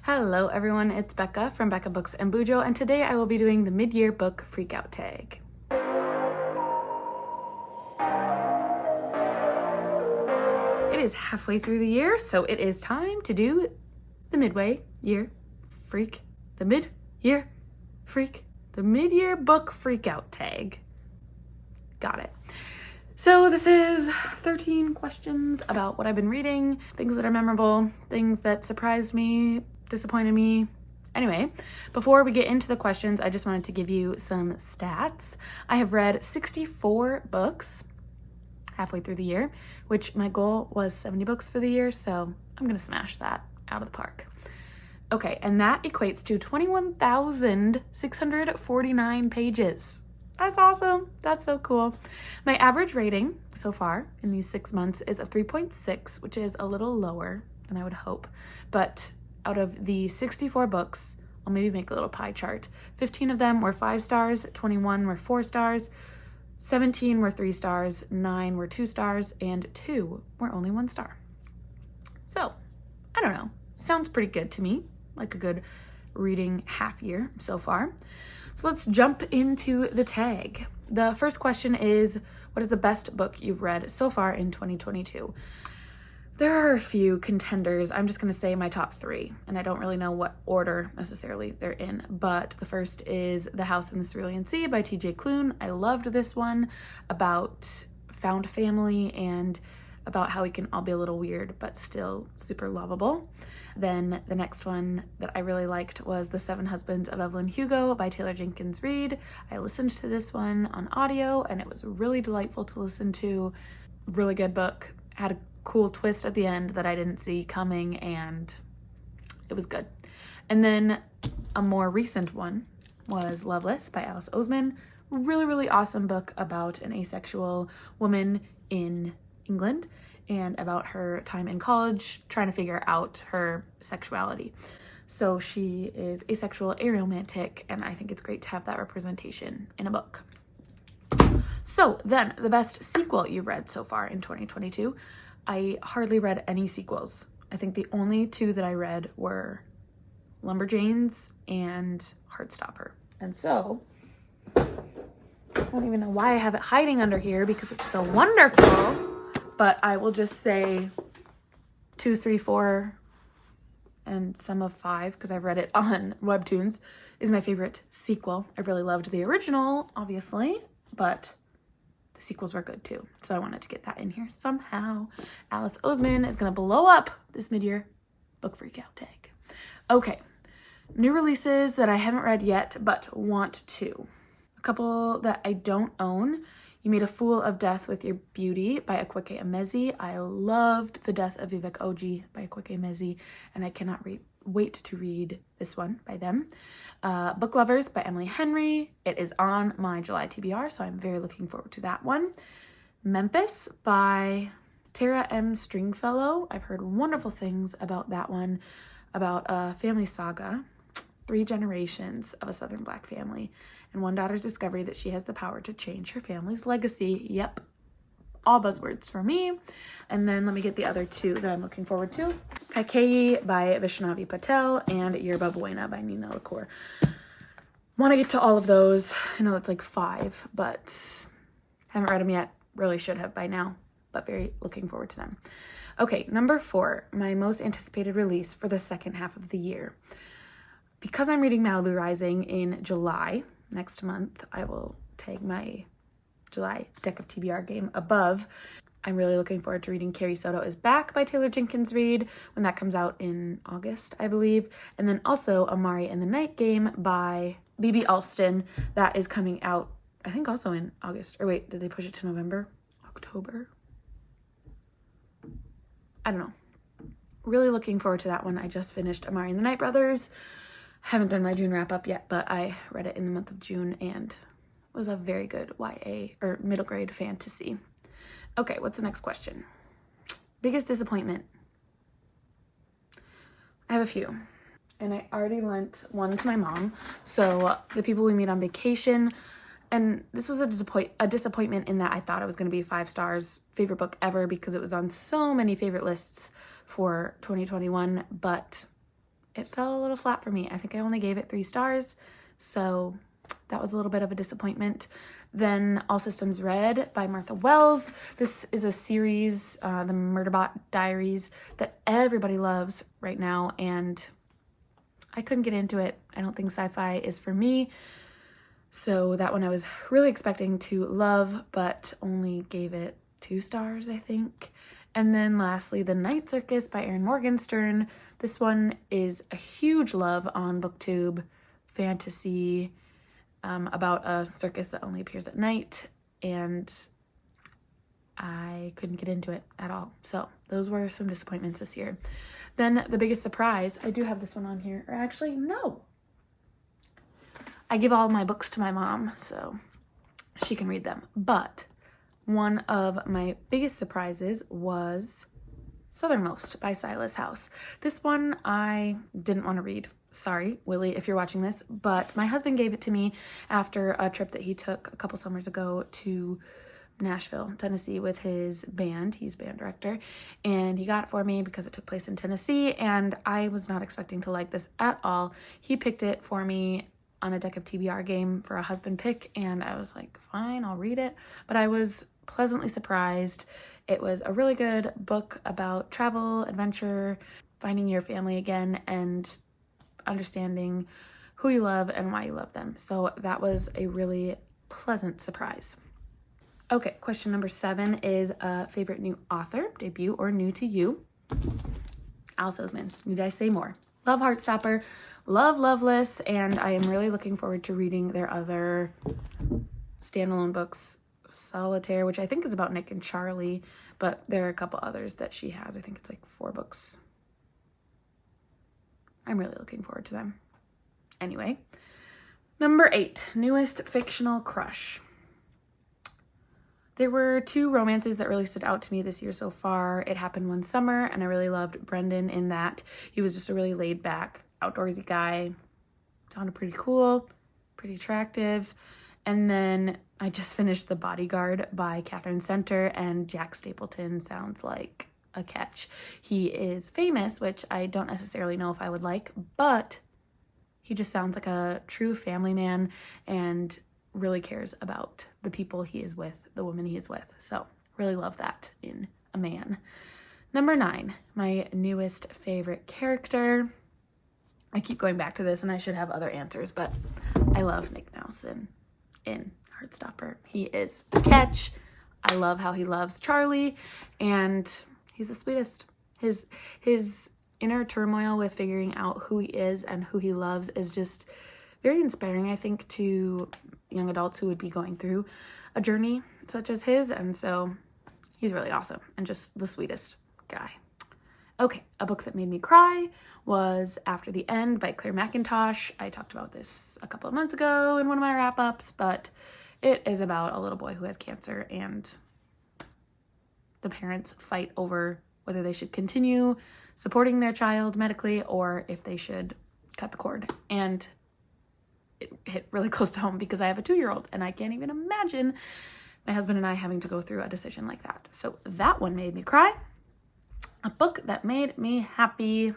Hello everyone, it's Becca from Becca Books and Bujo, and today I will be doing the mid-year book freakout tag. It is halfway through the year, so it is time to do the mid-year book freakout tag. Got it. So this is 13 questions about what I've been reading, things that are memorable, things that surprised me, disappointed me. Anyway, before we get into the questions, I just wanted to give you some stats. I have read 64 books halfway through the year, which my goal was 70 books for the year, so I'm gonna smash that out of the park. Okay, and that equates to 21,649 pages. That's awesome. That's so cool. My average rating so far in these 6 months is a 3.6, which is a little lower than I would hope. But out of the 64 books, I'll maybe make a little pie chart. 15 of them were 5 stars, 21 were 4 stars, 17 were 3 stars, 9 were 2 stars, and 2 were only 1 star. So, I don't know. Sounds pretty good to me, like a good reading half year so far. So let's jump into the tag. The first question is, what is the best book you've read so far in 2022? There are a few contenders. I'm just gonna say my top 3, and I don't really know what order necessarily they're in, but the first is The House in the Cerulean Sea by T.J. Klune. I loved this one about found family and about how we can all be a little weird, but still super lovable. Then the next one that I really liked was The 7 Husbands of Evelyn Hugo by Taylor Jenkins Reid. I listened to this one on audio and it was really delightful to listen to. Really good book. Had a cool twist at the end that I didn't see coming and it was good. And then a more recent one was Loveless by Alice Oseman. Really awesome book about an asexual woman in England and about her time in college trying to figure out her sexuality. So she is asexual, aromantic, and I think it's great to have that representation in a book. So then, the best sequel you've read so far in 2022. I hardly read any sequels. I think the only 2 that I read were Lumberjanes and Heartstopper. And so, I don't even know why I have it hiding under here because it's so wonderful. But I will just say 2, 3, 4, and some of 5, because I've read it on Webtoons, is my favorite sequel. I really loved the original, obviously, but the sequels were good too. So I wanted to get that in here somehow. Alice Oseman is going to blow up this mid-year book freakout tag. Okay, new releases that I haven't read yet, but want to. A couple that I don't own. You Made a Fool of Death with Your Beauty by Akwaeke Emezi. I loved The Death of Vivek Oji by Akwaeke Emezi, and I cannot wait to read this one by them. Book Lovers by Emily Henry. It is on my July TBR, so I'm very looking forward to that one. Memphis by Tara M. Stringfellow. I've heard wonderful things about that one, about a family saga, 3 generations of a Southern Black family, and one daughter's discovery that she has the power to change her family's legacy. Yep, all buzzwords for me. And then let me get the other 2 that I'm looking forward to. Kaikeyi by Vishnavi Patel and Yerba Buena by Nina LaCour. Want to get to all of those. I know it's like 5, but haven't read them yet. Really should have by now, but very looking forward to them. Okay, number 4, my most anticipated release for the second half of the year. Because I'm reading Malibu Rising in July, next month, I will tag my July deck of TBR game above. I'm really looking forward to reading Carrie Soto is Back by Taylor Jenkins Reid when that comes out in August, I believe. And then also Amari and the Night Game by B.B. Alston. That is coming out, I think also in August. Or wait, did they push it to November? October? I don't know. Really looking forward to that one. I just finished Amari and the Night Brothers. Haven't done my June wrap up yet, but I read it in the month of June and it was a very good YA or middle grade fantasy. Okay, what's the next question? Biggest disappointment. I have a few, and I already lent one to my mom. So The People We Meet on Vacation, and this was a disappointment in that I thought it was going to be 5 stars, favorite book ever, because it was on so many favorite lists for 2021, but it fell a little flat for me. I think I only gave it 3 stars, so that was a little bit of a disappointment. Then All Systems Red by Martha Wells. This is a series, the Murderbot Diaries, that everybody loves right now, and I couldn't get into it. I don't think sci-fi is for me. So that one I was really expecting to love, but only gave it 2 stars, I think. And then lastly, The Night Circus by Erin Morgenstern. This one is a huge love on BookTube, fantasy, about a circus that only appears at night, and I couldn't get into it at all. So those were some disappointments this year. Then the biggest surprise, I do have this one on here, or actually, no. I give all my books to my mom, so she can read them. But one of my biggest surprises was Southernmost by Silas House. This one I didn't want to read. Sorry, Willie, if you're watching this, but my husband gave it to me after a trip that he took a couple summers ago to Nashville, Tennessee with his band. He's band director, and he got it for me because it took place in Tennessee, and I was not expecting to like this at all. He picked it for me on a deck of TBR game for a husband pick, and I was like, fine, I'll read it. But I was pleasantly surprised. It was a really good book about travel, adventure, finding your family again, and understanding who you love and why you love them. So that was a really pleasant surprise. Okay, question number 7 is a favorite new author, debut, or new to you. Alice Oseman. Need I say more? Love Heartstopper, love Loveless, and I am really looking forward to reading their other standalone books, Solitaire, which I think is about Nick and Charlie, but there are a couple others that she has. I think it's like 4 books. I'm really looking forward to them. Anyway, number 8, newest fictional crush. There were 2 romances that really stood out to me this year so far. It Happened One Summer, and I really loved Brendan in that. He was just a really laid back, outdoorsy guy. Sounded pretty cool, pretty attractive. And then I just finished The Bodyguard by Catherine Center, and Jack Stapleton sounds like a catch. He is famous, which I don't necessarily know if I would like, but he just sounds like a true family man and really cares about the people he is with, the woman he is with. So really love that in a man. Number 9, my newest favorite character. I keep going back to this and I should have other answers, but I love Nick Nelson in Heartstopper. He is a catch. I love how he loves Charlie, and he's the sweetest. His inner turmoil with figuring out who he is and who he loves is just very inspiring, I think, to young adults who would be going through a journey such as his. And so he's really awesome and just the sweetest guy. Okay, a book that made me cry was After the End by Claire McIntosh. I talked about this a couple of months ago in one of my wrap-ups, but it is about a little boy who has cancer, and the parents fight over whether they should continue supporting their child medically or if they should cut the cord. And it hit really close to home because I have a 2-year-old, and I can't even imagine my husband and I having to go through a decision like that. So that one made me cry. A book that made me happy.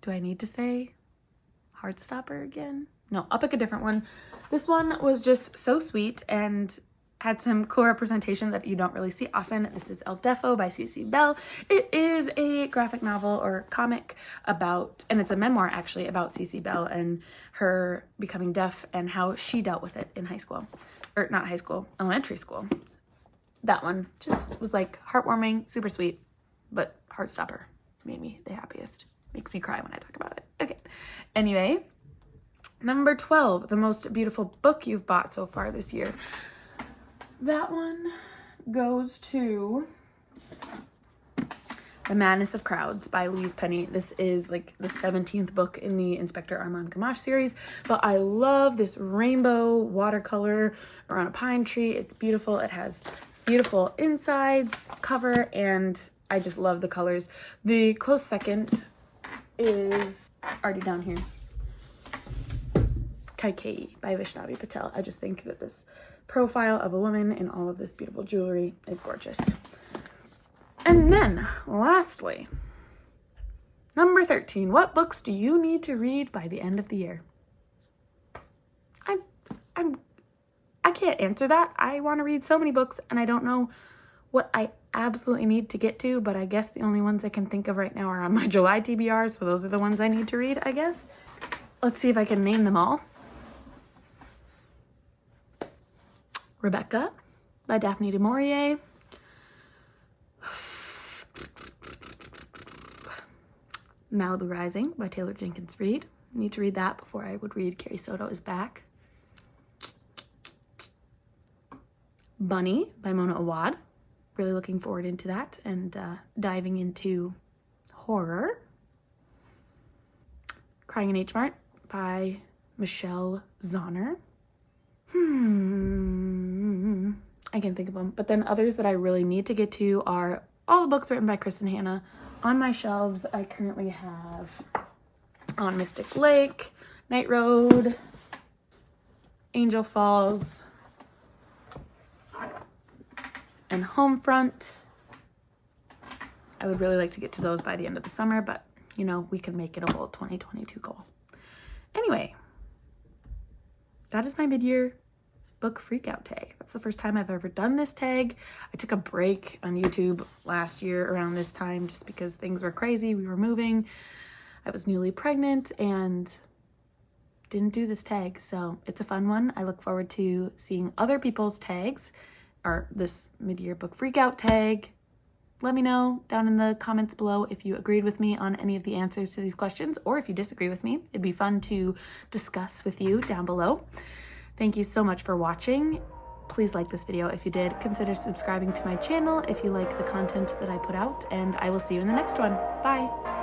Do I need to say Heartstopper again? No, I'll pick a different one. This one was just so sweet and had some cool representation that you don't really see often. This is El Defo by C.C. Bell. It is a graphic novel or comic about, and it's a memoir actually, about C.C. Bell and her becoming deaf and how she dealt with it in high school. Or not high school, elementary school. That one just was like heartwarming, super sweet, but Heartstopper made me the happiest. Makes me cry when I talk about it. Okay. Anyway, number 12, the most beautiful book you've bought so far this year. That one goes to The Madness of Crowds by Louise Penny. This is like the 17th book in the Inspector Armand Gamache series, but I love this rainbow watercolor around a pine tree. It's beautiful. It has beautiful inside cover, and I just love the colors. The close second is already down here. Kaikei by Vaishnavi Patel. I just think that this profile of a woman in all of this beautiful jewelry is gorgeous. And then, lastly, Number 13, what books do you need to read by the end of the year? I can't answer that. I want to read so many books and I don't know what I absolutely need to get to, but I guess the only ones I can think of right now are on my July TBR, so those are the ones I need to read, I guess. Let's see if I can name them all. Rebecca by Daphne du Maurier. Malibu Rising by Taylor Jenkins Reid. Need to read that before I would read Carrie Soto is Back. Bunny by Mona Awad. Really looking forward into that and diving into horror. Crying in H Mart by Michelle Zauner. I can think of them. But then others that I really need to get to are all the books written by Kristen Hanna. On my shelves, I currently have On Mystic Lake, Night Road, Angel Falls, and Homefront. I would really like to get to those by the end of the summer, but you know, we can make it a whole 2022 goal. Anyway, that is my mid-year book freakout tag. That's the first time I've ever done this tag. I took a break on YouTube last year around this time just because things were crazy. We were moving. I was newly pregnant and didn't do this tag. So it's a fun one. I look forward to seeing other people's tags or this mid-year book freakout tag. Let me know down in the comments below if you agreed with me on any of the answers to these questions or if you disagree with me. It'd be fun to discuss with you down below. Thank you so much for watching. Please like this video if you did. Consider subscribing to my channel if you like the content that I put out, and I will see you in the next one. Bye.